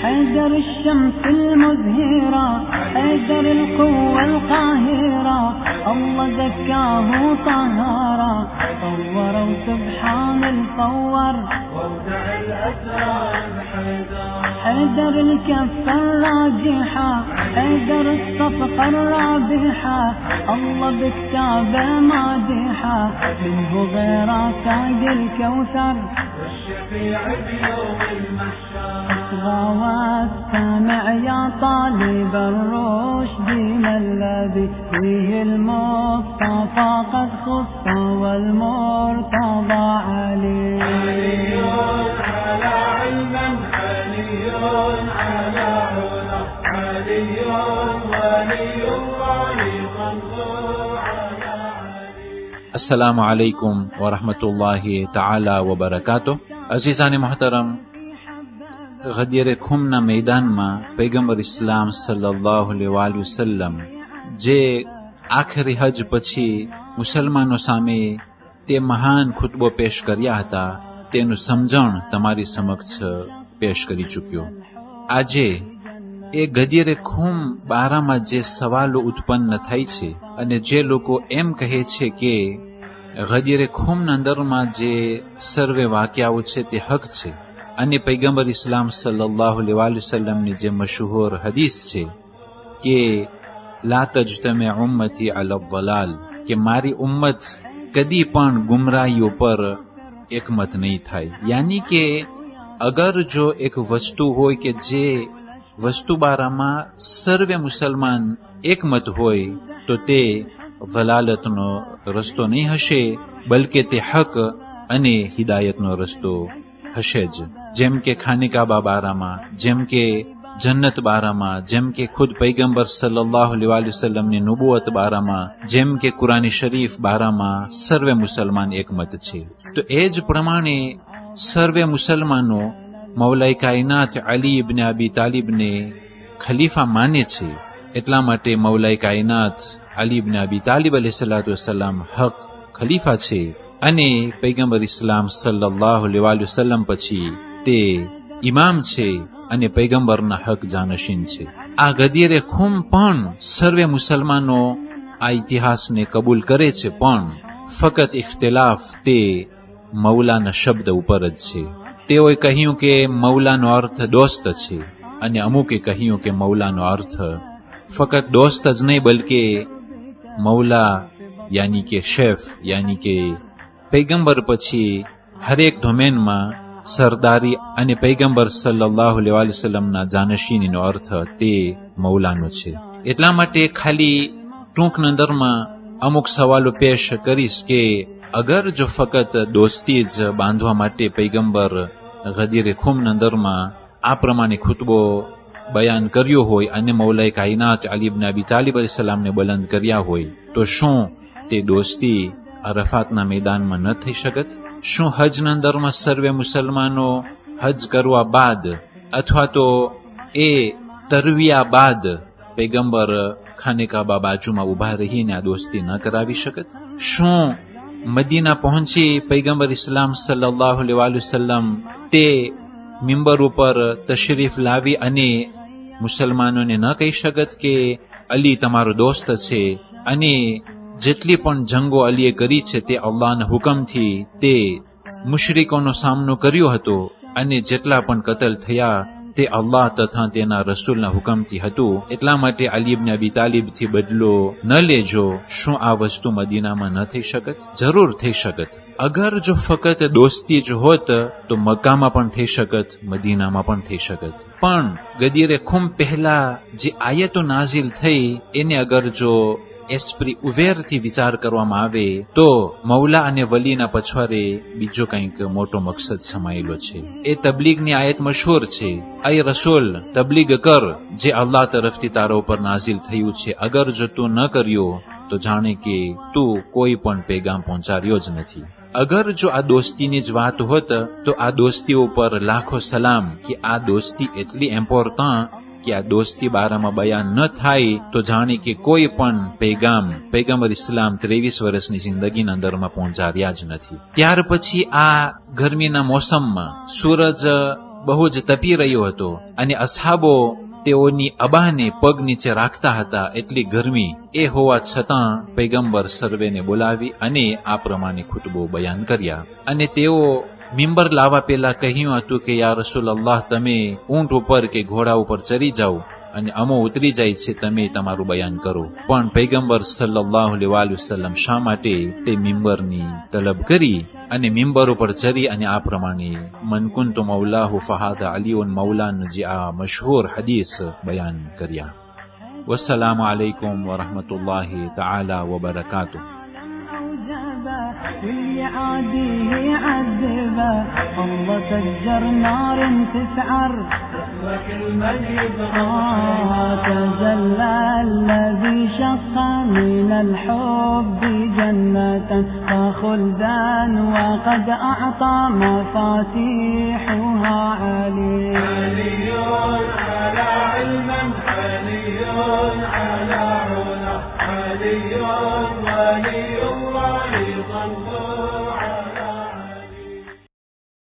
حيدر الشمس المزهرة، حيدر القوة القاهرة، الله زكاه طهارة، صور وسبحان الصور وودع الأسرار حيدر الكفة الراجحة، حيدر الصفقة الرابحة، الله بكتابه مادحة، منه غيره ساق الكوثر والشفيع بيوم المحشر. اصغى واستمع يا طالب الرشد، ما الذي فيه المصطفى قد خص والمرتضى علي. علي على علم، علي على علا، علي ولي الله صلوا على علي. अस्सलामु अलैकुम व रहमतुल्लाहि ताला व बरकातुह। अजीजान मोहतरम, गदीर खुमना मैदाનમાં પૈગંબર ઇસ્લામ સલ્લલ્લાહુ અલૈહિ વસલ્લમ જે આખરી હજ પછી મુસલમાનો સામે તે મહાન ખુતબો પેશ કર્યા હતા, તેનું સમજણ તમારી સમક્ષ પેશ કરી ચૂક્યો. આજે એ ગદીરે ખુમ બારામાં જે સવાલો ઉત્પન્ન થાય છે અને જે લોકો એમ કહે છે કે ગદીરે ખુમના અંદરમાં જે સર્વે વાક્યાઓ છે તે હક છે, અને પૈગંબર ઇસ્લામ સલ્લલ્લાહુ અલૈહિ વસલ્લમની જે મશહૂર હદીસ છે કે લા તજતમે ઉમ્મતી અલા દલાલ, કે મારી ઉમ્મત કદી પણ ગુમરાહીઓ પર એકમત નહીં થાય. યાની કે અગર જો એક વસ્તુ હોય કે જે વસ્તુ બારામાં સર્વે મુસલમાન એકમત હોય તો તે વલાલતનો રસ્તો નહીં હશે, બલકે તે હક અને હિદાયતનો રસ્તો હશે જ. જેમ કે ખાનકાબા બારામાં, જેમ કે જન્નત બારામાં, જેમ કે ખુદ પૈગંબર સલ્લલ્લાહુ અલૈહિ વસલ્લમની નુબુવત બારામાં, જેમ કે કુરાની શરીફ બારામાં સર્વે મુસલમાન એકમત છે. તો એ જ પ્રમાણે સર્વે મુસલમાનો મૌલાએ કાયનાત અલી ઇબ્ન અબી તાલિબને ખલીફા માને છે. એટલા માટે મૌલાએ કાયનાત અલી ઇબ્ન અબી તાલિબ અલૈહિસ્સલાતુ વસ્સલામ હક ખલીફા છે, અને પૈગંબર ઇસ્લામ સલ્લલ્લાહુ અલૈહિ વસલ્લમ પછી તે ઇમામ છે અને પૈગંબરના હક જાનશીન છે. આ ગદીરે ખુમ પણ સર્વે મુસલમાનો આ ઇતિહાસને કબૂલ કરે છે, પણ ફકત ઇખ્તિલાફ તે મૌલાના શબ્દ ઉપર જ છે. તેઓએ કહ્યું કે મૌલાનો અર્થ દોસ્ત છે, અને અમુકે કહ્યું કે મૌલાનો અર્થ ફકત દોસ્ત જ નહીં, બલકે મૌલા યાની કે શેફ, યાની કે પૈગંબર પછી હરેક ડોમેનમાં સરદારી અને પૈગંબર સલ્લલ્લાહુ અલૈહિ વસલ્લમના જાનશીનીનો અર્થ તે મૌલાનો છે. એટલા માટે ખાલી ટૂંક નંદરમાં અમુક સવાલો પેશ કરીશ કે અગર જો ફકત દોસ્તી જ બાંધવા માટે પૈગંબર ગદીરે ખુમના અંદરમાં આ પ્રમાણે ખુતબો બયાન કર્યો હોય અને મૌલાએ કાયનાત અલી ઇબ્ન અબી તાલિબ અલૈહિસ્સલામને બલંદ કર્યા હોય, તો શું તે દોસ્તી અરફાતના મેદાનમાં ન થઈ શકત? શું હજના અંદરમાં સર્વે મુસલમાનો હજ કરવા બાદ અથવા તો એ તરવિયા બાદ પૈગંબર ખાનેકાબા બાજુમાં ઉભા રહીને આ દોસ્તી ન કરાવી શકત? શું મદીના પહોંચી પૈગંબર ઇસ્લામ સલ્લલ્લાહુ અલૈહિ વસલ્લમ તે મિંબર ઉપર તશરીફ લાવી અને મુસલમાનોને ન કહી શકત કે અલી તમારો દોસ્ત છે, અને જેટલી પણ જંગો અલીએ કરી છે તે અલ્લાહના હુકમથી તે મુશરિકોનો સામનો કર્યો હતો, અને જેટલા પણ કતલ થયા તે અલ્લાહ તથા તેના રસૂલના હુકમથી હતું. એટલા માટે અલી ઇબ્ન અબી તાલિબથી બદલો ન લેજો. શું આ વસ્તુ મદીનામાં ન થઈ શકત? જરૂર થઈ શકત. અગર જો ફકત દોસ્તી જ હોત તો મક્કામાં પણ થઈ શકત, મદીનામાં પણ થઈ શકત. પણ ગદીરે ખુમ પહેલા જે આયતો નાઝિલ થઈ એને અગર જો એસ્પ્રી ઉવેરથી વિચાર કરવામાં આવે તો મૌલા અને વલીના પછવારે બીજો કંઈક મોટો મકસદ સમાયેલો છે. એ તબલીગની આયત મશહૂર છે, અય રસૂલ તબલીગ કર જે અલ્લાહ તરફથી તારા ઉપર નાઝિલ થયું છે. અગર જો તું ન કર્યો તો જાણે કે તું કોઈ પણ પેગામ પહોંચાડ્યો જ નથી. અગર જો આ દોસ્તીની જ વાત હોત તો આ દોસ્તી ઉપર લાખો સલામ કે આ દોસ્તી એટલી ઇમ્પોર્ટન્ટ કે આ દોસ્તી બારામાં બયાન ન થાય તો જાણે કે કોઈ પણ પૈગંબર ઇસ્લામ 23 વર્ષની જિંદગીના અંદરમાં પહોંચાડ્યા જ નથી. ત્યાર પછી આ ગરમીના મોસમમાં સૂરજ બહુ જ તપી રહ્યો હતો અને અસહાબો તેઓની અબાને પગ નીચે રાખતા હતા. એટલી ગરમી એ હોવા છતાં પૈગંબર સર્વેને બોલાવી અને આ પ્રમાણે ખુતબો બયાન કર્યા. અને તેઓ મિંબર લાવવા પહેલા કહ્યું હતું કે યા રસૂલલ્લાહ, તમે ઊંટ ઉપર કે ઘોડા ઉપર ચડી જાઓ અને અમો ઉતરી જાય છે, તમે તમારું બયાન કરો. પણ પૈગંબર સલ્લલ્લાહુ અલૈહિ વસલ્લમ શા માટે તે મિંબરની તલબ કરી અને મિંબર ઉપર ચડી અને આ પ્રમાણે મન કુંતુ મૌલાહુ ફહાદા અલીઉન મૌલાનું જે આ મશહૂર હદીસ બયાન કર્યા. વસ્સલામુ અલૈકુમ વરહમતુલ્લાહિ તઆલા વબરકાતુહ. واللي عاديه يعذبه الله سجر نار تسعر لك المجد تجلى الذي شق من الحب جنة فخلدا وقد أعطى مفاتيحها علي على علما علي على علا علي ولي الله صلى